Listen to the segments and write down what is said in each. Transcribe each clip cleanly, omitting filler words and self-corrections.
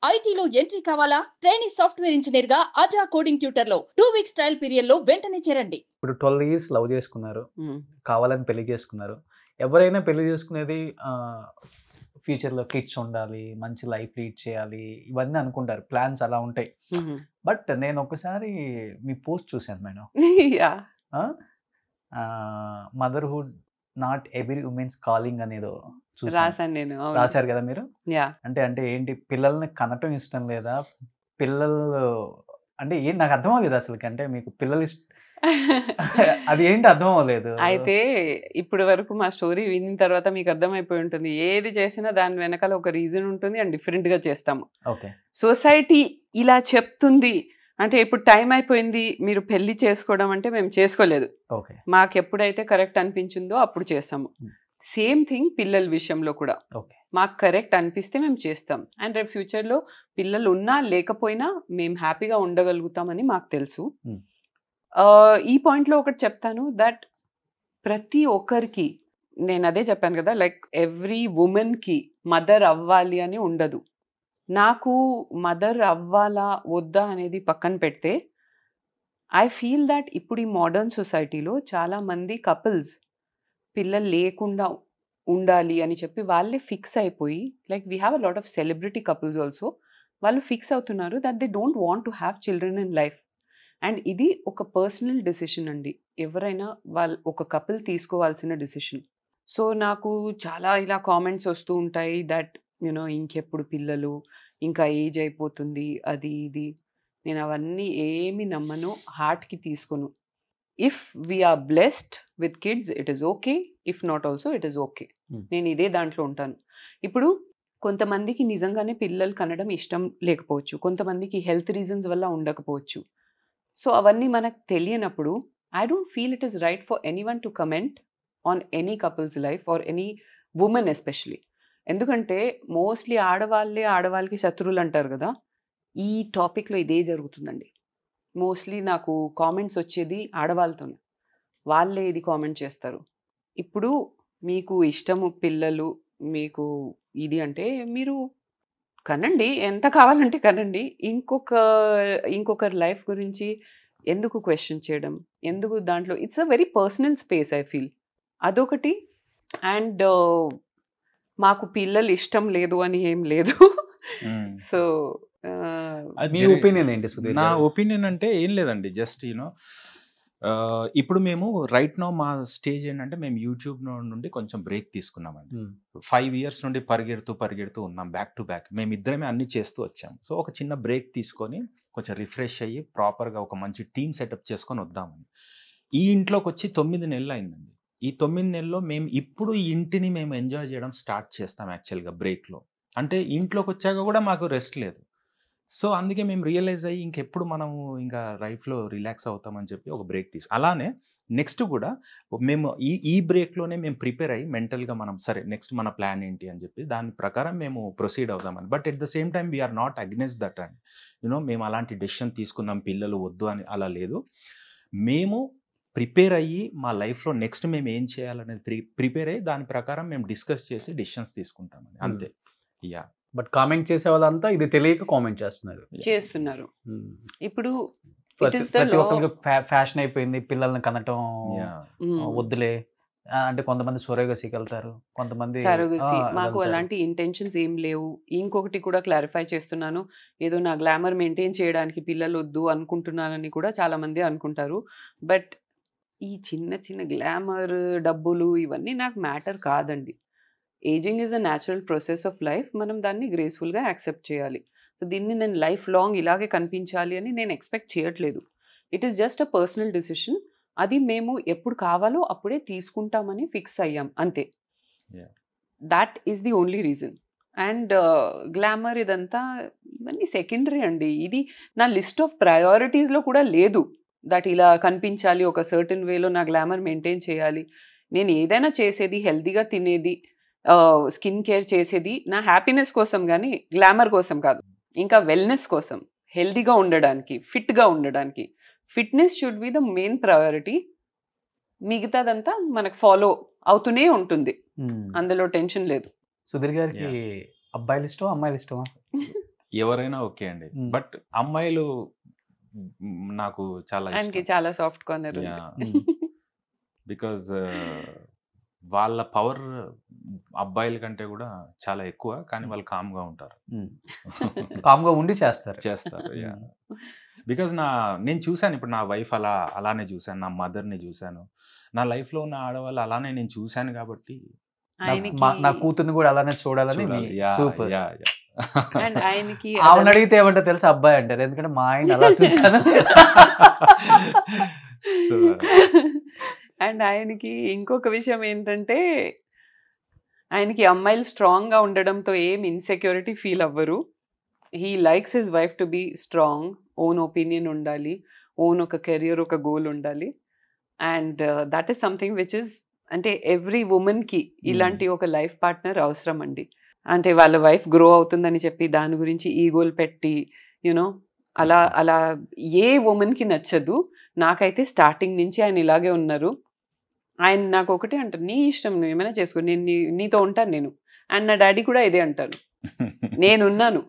ఐటీలో ఎంట్రీ కావాలా? Training software engineer గా అజా కోడింగ్ ట్యూటర్ లో 2 వీక్స్ ట్రయల్ పీరియడ్ లో వెంటనే చేరండి. ఇప్పుడు 12 ఇయర్స్ లవ్ చేసుకున్నారు. కావాలని పెళ్లి చేసుకున్నారు. ఎవరైనా పెళ్లి చేసుకునేది ఫ్యూచర్‌లో కిడ్స్ ఉండాలి, మంచి లైఫ్ లీడ్ చేయాలి, ఇవన్నీ అనుకుంటారు. ప్లాన్స్ అలా ఉంటాయి. బట్ నేను ఒకసారి మీ పోస్ట్ చూసాను madam. Yeah! Motherhood not every women's calling అనేదో చూసాను. రాసాను నేను. అవును. రాసారు కదా మీరు? యాహ్! అంటే ఏంటి పిల్లల్ని కనటం ఇష్టం లేదా? పిల్లలు అంటే ఏంటి నాకు అర్థం అవ్వలేదు అసలకి. అంటే మీకు పిల్లలు అది ఏంటి అర్థం అవ్వలేదు. అయితే ఇప్పటి వరకు మా స్టోరీ విన్న తర్వాత మీకు అర్థమైపోయి ఉంటుంది. ఏది చేసినా దాని వెనకాల ఒక రీజన్ ఉంటుంది అండ్ డిఫరెంట్‌గా చేస్తాము. ఓకే. సొసైటీ ఇలా చెప్తుంది అంటే ఇప్పుడు టైం అయిపోయింది మీరు పెళ్లి చేసుకోవడం అంటే మేము చేసుకోలేదు. ఓకే. మాకు ఎప్పుడైతే కరెక్ట్ అనిపించిందో అప్పుడు చేస్తాము. సేమ్ థింగ్ పిల్లల విషయంలో కూడా. ఓకే. మాకు కరెక్ట్ అనిపిస్తే మేము చేస్తాం. అండ్ రేపు ఫ్యూచర్‌లో పిల్లలు ఉన్నా లేకపోయినా మేము హ్యాపీగా ఉండగలుగుతామని మాకు తెలుసు. ఈ పాయింట్లో ఒకటి చెప్తాను దట్ ప్రతి ఒక్కరికి నేను అదే చెప్పాను కదా లైక్ ఎవ్రీ ఉమెన్కి మదర్ అవ్వాలి అని ఉండదు. నాకు మదర్ అవ్వాలా వద్దా అనేది పక్కన పెడితే ఐ ఫీల్ దట్ ఇప్పుడు ఈ మోడర్న్ సొసైటీలో చాలామంది కపుల్స్ పిల్లలు లేకుండా ఉండాలి అని చెప్పి వాళ్ళే ఫిక్స్ అయిపోయి like we have a lot of celebrity couples also వాళ్ళు ఫిక్స్ అవుతున్నారు that they don't want to have children in life. And ఇది ఒక పర్సనల్ డెసిషన్ అండి. ఎవరైనా ఒక కపుల్ తీసుకోవాల్సిన డెసిషన్. సో నాకు చాలా ఇలా కామెంట్స్ వస్తూ ఉంటాయి దట్ యునో ఇంకెప్పుడు పిల్లలు, ఇంకా ఏజ్ అయిపోతుంది, అది ఇది. నేను అవన్నీ ఏమి నమ్మను, హార్ట్కి తీసుకోను. If we are blessed with kids it is okay, if not also it is okay. నేను ఇదే దాంట్లో ఉంటాను. ఇప్పుడు కొంతమందికి నిజంగానే పిల్లలు కనడం ఇష్టం లేకపోవచ్చు, కొంతమందికి హెల్త్ రీజన్స్ వల్ల ఉండకపోవచ్చు. సో అవన్నీ మనకు తెలియనప్పుడు I don't feel it is right for anyone to comment on any couples life or any women especially. ఎందుకంటే మోస్ట్లీ ఆడవాళ్ళకి శత్రువులు అంటారు కదా, ఈ టాపిక్లో ఇదే జరుగుతుందండి. మోస్ట్లీ నాకు కామెంట్స్ వచ్చేది ఆడవాళ్ళతోనే. వాళ్ళే ఇది కామెంట్ చేస్తారు. ఇప్పుడు మీకు ఇష్టము పిల్లలు, మీకు ఇది అంటే మీరు కనండి, ఎంత కావాలంటే కనండి. ఇంకొకరి లైఫ్ గురించి ఎందుకు క్వశ్చన్ చేయడం, ఎందుకు దాంట్లో it's a very personal space I feel. అదొకటి. అండ్ మాకు పిల్లలు ఇష్టం లేదు అని ఏం లేదు. సో మీ ఒపీనియన్ ఏంటి సుధీర్? నా ఒపీనియన్ అంటే ఏం లేదండి, జస్ట్ ఇప్పుడు మేము రైట్ నౌ మా స్టేజ్ ఏంటంటే మేము యూట్యూబ్ నుండి కొంచెం బ్రేక్ తీసుకున్నామండి. 5 ఇయర్స్ నుండి పరిగెడుతూ ఉన్నాం బ్యాక్ టు బ్యాక్. మేమిద్దరమే అన్ని చేస్తూ వచ్చాము. సో ఒక చిన్న బ్రేక్ తీసుకొని కొంచెం రిఫ్రెష్ అయ్యి ప్రాపర్గా ఒక మంచి టీమ్ సెటప్ చేసుకొని వద్దామని ఈ ఇంట్లోకి వచ్చి 9 నెలలు అయిందండి. ఈ 9 నెలల్లో మేము ఇప్పుడు ఈ ఇంటిని మేము ఎంజాయ్ చేయడం స్టార్ట్ చేస్తాం యాక్చువల్గా బ్రేక్లో. అంటే ఇంట్లోకి వచ్చాక కూడా మాకు రెస్ట్ లేదు. సో అందుకే మేము రియలైజ్ అయ్యి ఇంకెప్పుడు మనము ఇంకా లైఫ్లో రిలాక్స్ అవుతామని చెప్పి ఒక బ్రేక్ అలానే నెక్స్ట్ కూడా మేము ఈ బ్రేక్లోనే మేము ప్రిపేర్ అయ్యి మెంటల్గా మనం సరే నెక్స్ట్ మన ప్లాన్ ఏంటి అని చెప్పి దాని ప్రకారం మేము ప్రొసీడ్ అవుదామని. But at the same time we are not against that and మేము అలాంటి డెసిషన్ తీసుకుందాం పిల్లలు వద్దు అని అలా లేదు. మేము ప్రిపేర్ అయ్యి మా లైఫ్లో నెక్స్ట్ మేము ఏం చేయాలనేది ప్రిపేర్ అయ్యి దాని ప్రకారం మేము డిస్కస్ చేసి డెసిషన్స్ తీసుకుంటామని అంతే. యా. బట్ కామెంట్ చేసే వాళ్ళంతా ఇది తెలియక కామెంట్ చేస్తున్నారు. ఇప్పుడు ప్రతి ఒక్కరికి ఫ్యాషన్ అయిపోయింది పిల్లల్ని కనటం, వద్దులే అంటే కొంతమంది సొరోగసీకి వెళ్తారు, కొంతమంది సరోగసీ. మాకు అలాంటి ఇంటెన్షన్స్ ఏం లేవు. ఇంకొకటి కూడా క్లారిఫై చేస్తున్నాను, ఏదో నా గ్లామర్ మెయింటైన్ చేయడానికి పిల్లలు వద్దు అనుకుంటున్నానని కూడా చాలా మంది అనుకుంటారు. బట్ ఈ చిన్న చిన్న గ్లామర్, డబ్బులు ఇవన్నీ నాకు మ్యాటర్ కాదండి. Ageing is a natural process of life. మనం దాన్ని గ్రేస్ఫుల్గా యాక్సెప్ట్ చేయాలి. సో దీన్ని నేను లైఫ్ లాంగ్ ఇలాగే కనిపించాలి అని నేను ఎక్స్పెక్ట్ చేయట్లేదు. It is just a personal decision. అది మేము ఎప్పుడు కావాలో అప్పుడే తీసుకుంటామని ఫిక్స్ అయ్యాం అంతే. That is the only reason. And glamour ఇదంతా ఇవన్నీ సెకండరీ అండి. ఇది నా లిస్ట్ ఆఫ్ ప్రయారిటీస్లో కూడా లేదు దట్ ఇలా కనిపించాలి, ఒక సర్టన్ వేలో నా గ్లామర్ మెయింటైన్ చేయాలి. నేను ఏదైనా చేసేది హెల్తీగా తినేది, స్కిన్ కేర్ చేసేది నా హ్యాపీనెస్ కోసం కానీ గ్లామర్ కోసం కాదు. ఇంకా వెల్నెస్ కోసం, హెల్తీగా ఉండడానికి, ఫిట్గా ఉండడానికి. Fitness should be the main priority. మిగతాదంతా మనకు ఫాలో అవుతూనే ఉంటుంది, అందులో టెన్షన్ లేదు. సుధీర్ గారికి అబ్బాయిలు ఇష్టమా అమ్మాయిలు ఇష్టమా? ఎవరైనా ఓకే అండి. బట్ అమ్మాయిలు నాకు చాలా ఆయనకి ఇష్టం. చాలా సాఫ్ట్ కార్నర్ బికాజ్ వాళ్ళ పవర్ అబ్బాయిల కంటే కూడా చాలా ఎక్కువ, కానీ వాళ్ళు కామ్గా ఉంటారు. కామ్గా ఉండి చేస్తారు. చేస్తారు. బికాజ్ నేను చూశాను, ఇప్పుడు నా వైఫ్ అలానే చూశాను, నా మదర్ని చూశాను, నా లైఫ్లో ఉన్న ఆడవాళ్ళు అలానే నేను చూశాను కాబట్టి నా కూతుర్ని కూడా అలానే చూడాలని. సూపర్. అండ్ ఆయనకి ఆవిడ అడిగితే ఏమంటే తెలుసా అబ్బాయి అంటారు, ఎందుకంటే మా ఆయన అలా చూసాను. అండ్ ఆయనకి ఇంకొక విషయం ఏంటంటే, ఆయనకి అమ్మాయిలు స్ట్రాంగ్గా ఉండడంతో ఏం ఇన్సెక్యూరిటీ ఫీల్ అవ్వరు. He likes his wife to be strong, own opinion ఉండాలి, ఓన్ ఒక కెరియర్, ఒక గోల్ ఉండాలి. And that is something which is, అంటే ఎవ్రీ ఉమెన్కి ఇలాంటి ఒక లైఫ్ పార్ట్నర్ అవసరం అండి. అంటే వాళ్ళ వైఫ్ గ్రో అవుతుందని చెప్పి దాని గురించి ఈగోలు పెట్టి యూనో అలా ఏ ఉమెన్కి నచ్చదు. నాకైతే స్టార్టింగ్ నుంచి ఆయన ఇలాగే ఉన్నారు. ఆయన నాకు ఒకటే అంటారు, నీ ఇష్టం, నువ్వు ఏమైనా చేసుకో, నేను నీతో ఉంటాను నేను. అండ్ నా డాడీ కూడా ఇదే అంటారు, నేనున్నాను.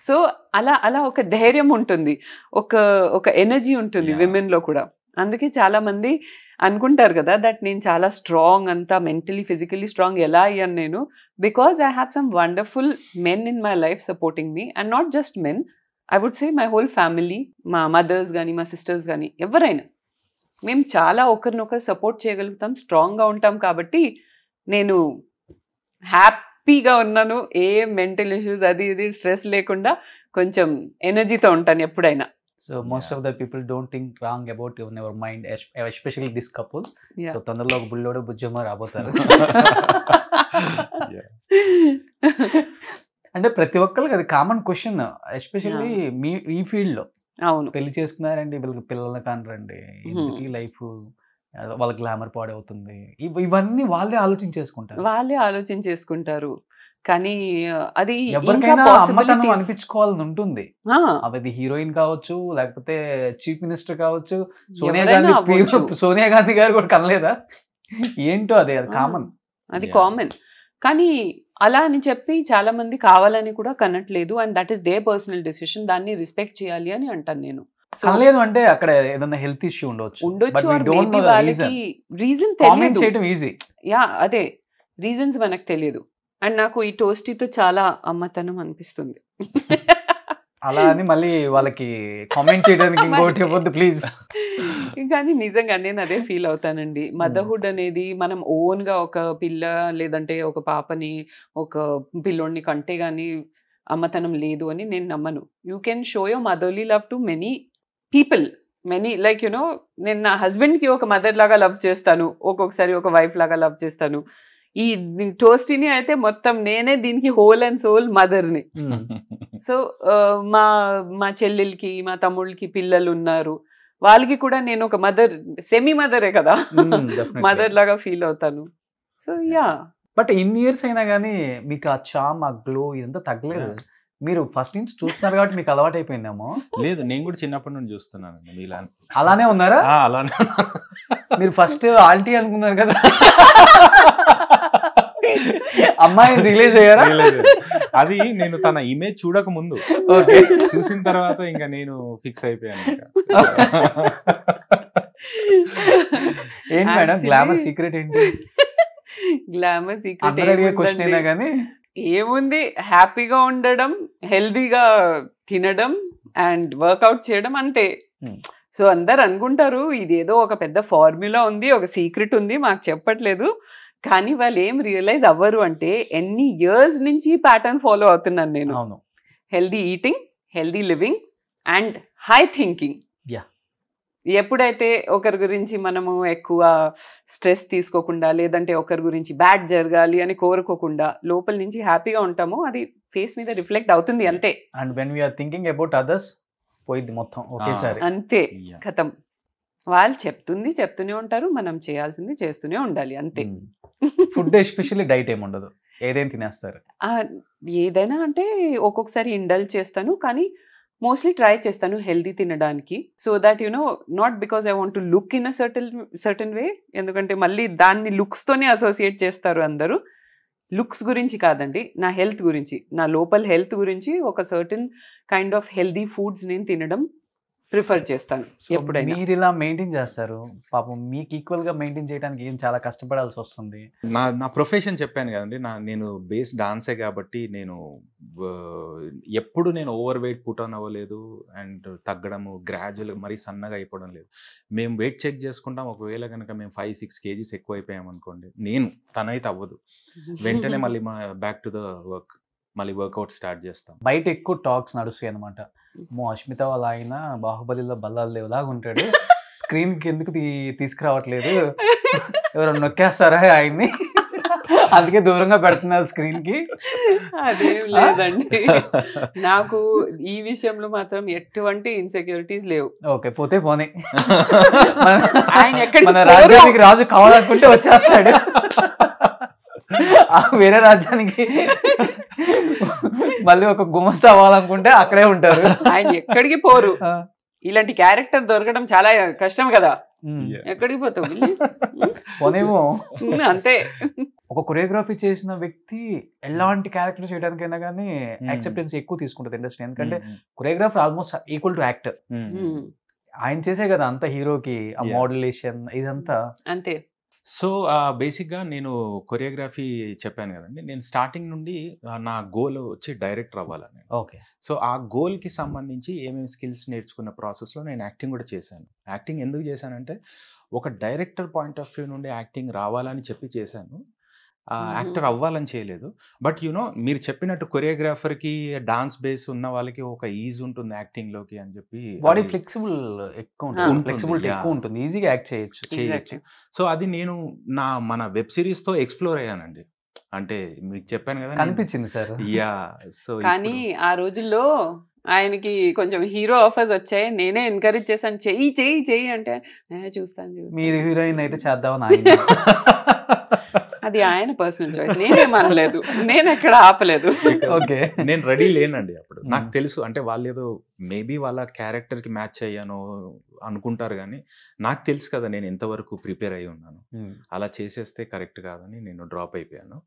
సో అలా ఒక ధైర్యం ఉంటుంది, ఒక ఎనర్జీ ఉంటుంది విమెన్లో కూడా. అందుకే చాలా మంది అనుకుంటారు కదా దట్ నేను చాలా స్ట్రాంగ్, అంతా మెంటలీ ఫిజికలీ స్ట్రాంగ్ ఎలా అయ్యాను నేను, because I have some wonderful men in my life supporting me. And not just men, I would say my whole family, మా మదర్స్ కానీ మా సిస్టర్స్ కానీ ఎవరైనా మేము చాలా ఒకరినొకరు సపోర్ట్ చేయగలుగుతాం, స్ట్రాంగ్గా ఉంటాం. కాబట్టి నేను హ్యాపీగా ఉన్నాను, ఏ మెంటల్ ఇష్యూస్ అది ఇది స్ట్రెస్ లేకుండా కొంచెం ఎనర్జీతో ఉంటాను ఎప్పుడైనా. So most of the people don't think wrong about your mind, especially this couple. So తొందరలో ఒక బుల్లోడు బుజ్జమ్మ రాబోతారు. అంటే ప్రతి ఒక్కరికి అది కామన్ క్వశ్చన్, ఎస్పెషల్లీ ఈ ఫీల్డ్ లో. అవును, పెళ్లి చేసుకున్నారండి, వీళ్ళకి పిల్లల్ని కానరండి, ఎందుకు లైఫ్ వాళ్ళ గ్లామర్ పాడవుతుంది, ఇవన్నీ వాళ్ళే ఆలోచించేసుకుంటారు. కానీ అది ఎవరికైనా అమ్మతనం అనిపించుకోవాలని ఉంటుంది. అది హీరోయిన్ కావచ్చు, లేకపోతే చీఫ్ మినిస్టర్ కావచ్చు, సోనియా గాంధీ గారు కూడా కనలేదా ఏంటో, అది కామన్, అది కామన్. కానీ అలా అని చెప్పి చాలా మంది కావాలని కూడా కనట్లేదు. And that is their personal decision, దాన్ని రెస్పెక్ట్ చేయాలి అని అంటాను నేను. కనలేదు అంటే అక్కడ ఏదైనా హెల్త్ ఇష్యూ ఉండొచ్చు, వాళ్ళకి రీజన్ తెలియదు. ఈజీ, అదే రీజన్స్ మనకు తెలియదు. అండ్ నాకు ఈ టోస్టీతో చాలా అమ్మతనం అనిపిస్తుంది. అలా అని మళ్ళీ వాళ్ళకి కామెంట్ చేయడానికి ఇంకోటి ఇవ్వద్దు ప్లీజ్. కానీ నిజంగా నేను అదే ఫీల్ అవుతానండి. మదర్హుడ్ అనేది మనం ఓన్గా ఒక పిల్ల లేదంటే ఒక పాపని, ఒక పిల్లోడిని కంటే కానీ అమ్మతనం లేదు అని నేను నమ్మను. You can show your motherly love to many people, many like you know, నేను నా హస్బెండ్కి ఒక మదర్ లాగా లవ్ చేస్తాను, ఒక్కొక్కసారి ఒక వైఫ్ లాగా లవ్ చేస్తాను. ఈ టోస్టీని అయితే మొత్తం నేనే దీనికి హోల్ అండ్ సోల్ మదర్ని. సో మా చెల్లెలకి, మా తమ్ముళ్ళకి పిల్లలు ఉన్నారు, వాళ్ళకి కూడా నేను ఒక మదర్, సెమీ మదరే కదా, మదర్ లాగా ఫీల్ అవుతాను. సో బట్ ఇన్ని ఇయర్స్ అయినా కానీ మీకు ఆ చామ్, ఆ గ్లో ఇదంతా తగ్గలేదు. మీరు ఫస్ట్ నుంచి చూస్తున్నారు కాబట్టి మీకు అలవాటు అయిపోయిందేమో. లేదు, నేను కూడా చిన్నప్పటి నుంచి చూస్తున్నాను. అలానే ఉన్నారా? అలానే. మీరు ఫస్ట్ ఆల్టీ అనుకున్నారు కదా, అమ్మాయిని రిలీజ్ అయ్యారా? అది నేను తన ఇమేజ్ చూడక ముందు, చూసిన తర్వాత ఇంకా నేను ఫిక్స్ అయిపోయాను. ఏంటి మేడం గ్లామర్ సీక్రెట్ ఏంటి? గ్లామర్ సీక్రెట్ ఏముంది, హ్యాపీగా ఉండడం, హెల్దీగా తినడం అండ్ వర్కౌట్ చేయడం అంతే. సో అందరు అనుకుంటారు ఇదేదో ఒక పెద్ద ఫార్ములా ఉంది, ఒక సీక్రెట్ ఉంది, మాకు చెప్పట్లేదు. కానీ వాళ్ళు ఏం రియలైజ్ అవ్వరు అంటే ఎన్ని ఇయర్స్ నుంచి ప్యాటర్న్ ఫాలో అవుతున్నాను నేను. Healthy eating, healthy living and high thinking. ఎప్పుడైతే ఒకరి గురించి మనము ఎక్కువ స్ట్రెస్ తీసుకోకుండా, లేదంటే ఒకరి గురించి బ్యాడ్ జరగాలి అని కోరుకోకుండా లోపల నుంచి హ్యాపీగా ఉంటామో అది ఫేస్ మీద రిఫ్లెక్ట్ అవుతుంది అంతే. And when we are thinking about others పోయింది మొత్తం ఒకేసారి అంతే, ఖతం. వాళ్ళు చెప్తూనే ఉంటారు, మనం చేయాల్సింది చేస్తూనే ఉండాలి అంతే. ఫుడ్ ఎస్పెషల్లీ డైట్ ఏముండదు, ఏదైనా తినేస్తారు? ఏదైనా అంటే ఒక్కొక్కసారి ఇండల్జ్ చేస్తాను, కానీ మోస్ట్లీ ట్రై చేస్తాను హెల్దీ తినడానికి. So that you know, not because I want to look in a certain way, ఎందుకంటే మళ్ళీ దాన్ని లుక్స్తోనే అసోసియేట్ చేస్తారు అందరూ. లుక్స్ గురించి కాదండి, నా హెల్త్ గురించి, నా లోపల హెల్త్ గురించి ఒక certain kind of healthy foods నేను తినడం ప్రిఫర్ చేస్తాను ఎప్పుడైనా. మీరు ఇలా మెయింటైన్ చేస్తారు, పాపం మీకు ఈక్వల్ గా మెయింటైన్ చేయడానికి ఏం చాలా కష్టపడాల్సి వస్తుంది. నా ప్రొఫెషన్ చెప్పాను కదండి, నేను బేస్ డాన్సే కాబట్టి నేను ఎప్పుడు నేను ఓవర్ వెయిట్ పుట్ ఆన్ అవ్వలేదు అండ్ తగ్గడము గ్రాడ్యువల్ మరీ సన్నగా అయిపోవడం లేదు. మేము వెయిట్ చెక్ చేసుకుంటాం, ఒకవేళ కనుక మేము 5-6 kgs ఎక్కువ అయిపోయాం అనుకోండి, తనైతే అవ్వదు, వెంటనే మళ్ళీ బ్యాక్ టు ద వర్క్, మళ్ళీ వర్కౌట్ స్టార్ట్ చేస్తాం. బయట ఎక్కువ టాక్స్ నడుస్తాయి అనమాట, అష్మిత వాళ్ళ ఆయన బాహుబలిలో బల్లాలు లేవులాగా ఉంటాడు, స్క్రీన్ కి ఎందుకు తీసుకురావట్లేదు, ఎవరైనా నొక్కేస్తారా ఆయన్ని, అందుకే దూరంగా పెడుతున్నారు స్క్రీన్ కి. అదేం లేదండి, నాకు ఈ విషయంలో మాత్రం ఎటువంటి ఇన్సెక్యూరిటీస్ లేవు. ఓకే, పోతే పోనీ, ఆయన ఎక్కడికి మన పోరు. రాజ్యానికి రాజు కావాలనుకుంటే వచ్చేస్తాడు, వేరే రాజ్యానికి మళ్ళీ ఒక గుమస్తా అవ్వాలనుకుంటే అక్కడే ఉంటారు. ఆయన ఎక్కడికి పోరు, ఇలాంటి క్యారెక్టర్ దొరకడం చాలా కష్టం కదా, ఎక్కడికి పోతావు పోనేమో. అంతే. ఒక కొరియోగ్రఫీ చేసిన వ్యక్తి ఎలాంటి క్యారెక్టర్ చేయడానికైనా కానీ యాక్సెప్టెన్స్ ఎక్కువ తీసుకుంటుంది ఇండస్ట్రీ, ఎందుకంటే choreographer almost equal to actor. ఆయన చేసే కదా అంత హీరోకి ఆ మోడ్యులేషన్ ఇదంతా. అంతే. సో బేసిక్గా నేను కొరియోగ్రఫీ చెప్పాను కదండి, నేను స్టార్టింగ్ నుండి నా గోల్ వచ్చి డైరెక్టర్ అవ్వాలని. ఓకే. సో ఆ గోల్కి సంబంధించి ఏమేమి స్కిల్స్ నేర్చుకున్న ప్రాసెస్లో నేను యాక్టింగ్ కూడా చేశాను. యాక్టింగ్ ఎందుకు చేశానంటే ఒక డైరెక్టర్ పాయింట్ ఆఫ్ వ్యూ నుండి యాక్టింగ్ రావాలని చెప్పి చేశాను, యాక్టర్ అవ్వాలని చేయలేదు. బట్ మీరు చెప్పినట్టు కొరియోగ్రాఫర్కి డాన్స్ బేస్ ఉన్న వాళ్ళకి ఒక ఈజ్ ఉంటుంది యాక్టింగ్లోకి అని చెప్పి, బాడీ ఫ్లెక్సిబుల్ ఎక్కువ ఉంటుంది, ఉంటుంది, ఫ్లెక్సిబిలిటీ ఎక్కువ ఉంటుంది, ఈజీగా యాక్ట్ చేయొచ్చు. సో అది నేను మన వెబ్ సిరీస్తో ఎక్స్ప్లోర్ అయ్యానండి. అంటే మీకు చెప్పాను కదా, కనిపించింది సార్. యా. సో కానీ ఆ రోజుల్లో ఆయనకి కొంచెం హీరో ఆఫర్స్ వచ్చాయి, నేనే ఎంకరేజ్ చేశాను, చెయ్యి చెయ్యి చెయ్యి అంటే చూస్తాను. మీరు హీరోయిన్ అయితే చేద్దామని అది ఆయన పర్సనల్ చాయిస్, నేనేమనలేదు, నేను ఎక్కడ ఆపలేదు. ఓకే, నేను రెడీ లేనండి అప్పుడు. నాకు తెలుసు, అంటే వాళ్ళు ఏదో మేబీ వాళ్ళ క్యారెక్టర్కి మ్యాచ్ అయ్యాను అనుకుంటారు, కానీ నాకు తెలుసు కదా నేను ఎంతవరకు ప్రిపేర్ అయి ఉన్నాను. అలా చేసేస్తే కరెక్ట్ కాదని నేను డ్రాప్ అయిపోయాను.